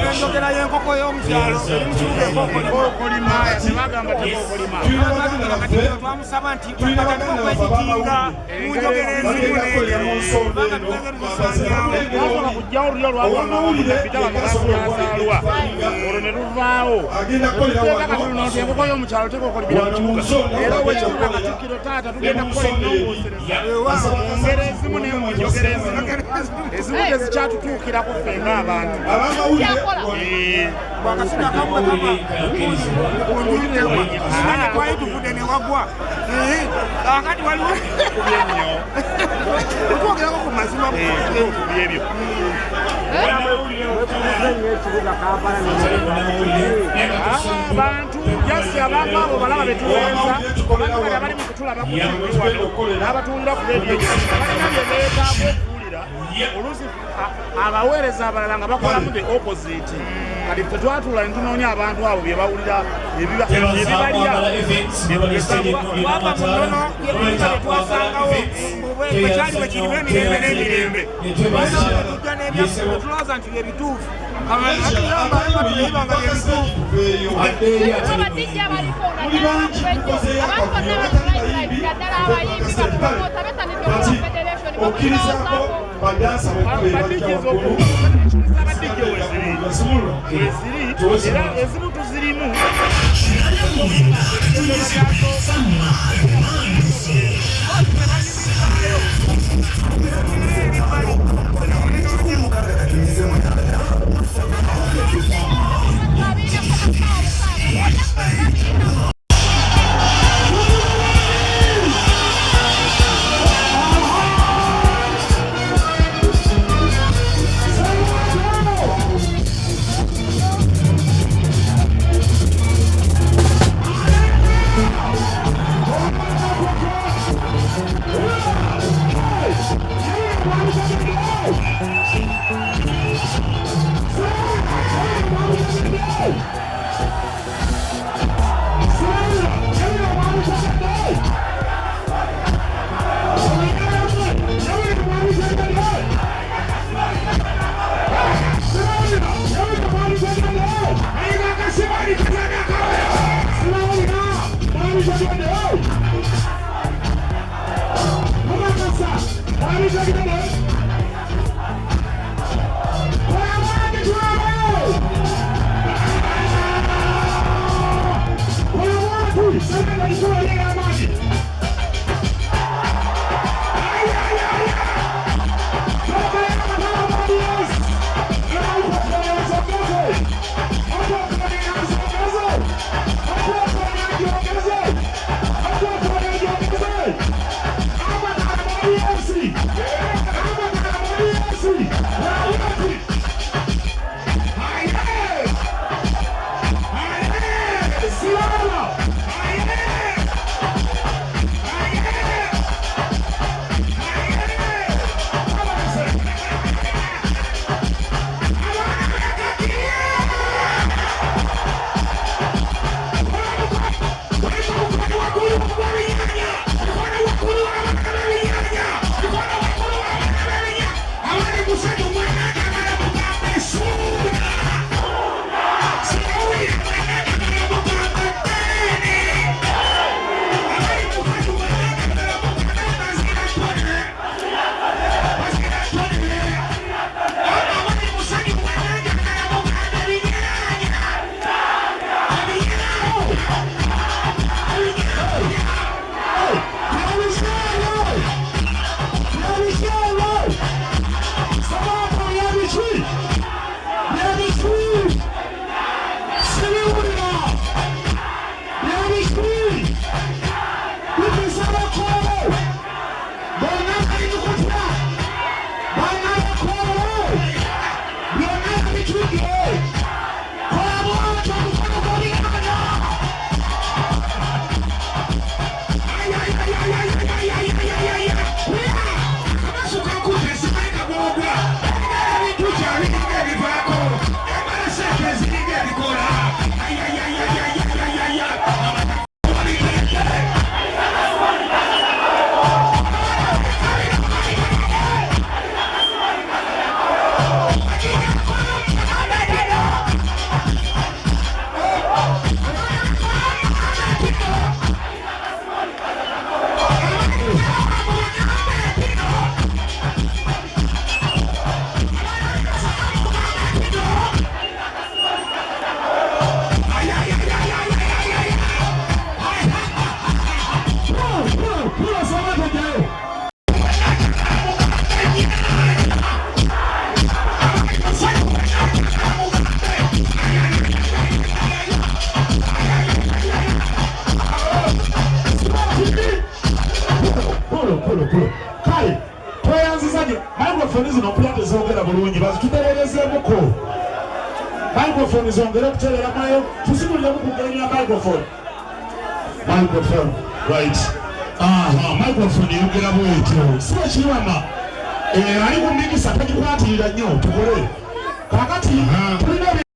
enjogera y'enkoko y'omukyalo twamusaba nti okwekitinga mu njogera ezimu n'enjawulo kujjawo olulyo lwabitalamugasazaalwa olwo ne luvaawo kati enkoko y'omukyalo tekokolibira mu kibuga era owekibuga katikkiro taata tugenda kukola ennongoosereza mu ngero ezimu ne mu njogera ezimu tezikyatutuukirako ffe ng'abantu bwakasina kamwe twali tuvudde ne wagwa akati waliwo otwogerako ku mazima byebyo abantu jasi abantu abo balaba betuwenza kubanga bali abali mu kutulaba ku wano n'abatunda ku leediyo balina bye beetaaga okuwulira oluusi abaweereza abalala nga bakolamu the opposite kati ffe twatuula ne tunoonya abantu abo bye bawulira ebibalya waba mu nnono byetwasangawo bwekyali bwe kirimu emirembe n'emirembe tujja n'ebyaffe tulowooza nti bye bituufu ezimu tuzirimu microphone zongera okuteererayo tusiguliremu ku ngeri ya microphone. Microphone, right. Microphone yogera bwetyo. Siba kiwama. Ali ku mikisa tagikwatirira nnyo tukole. Kakati tulina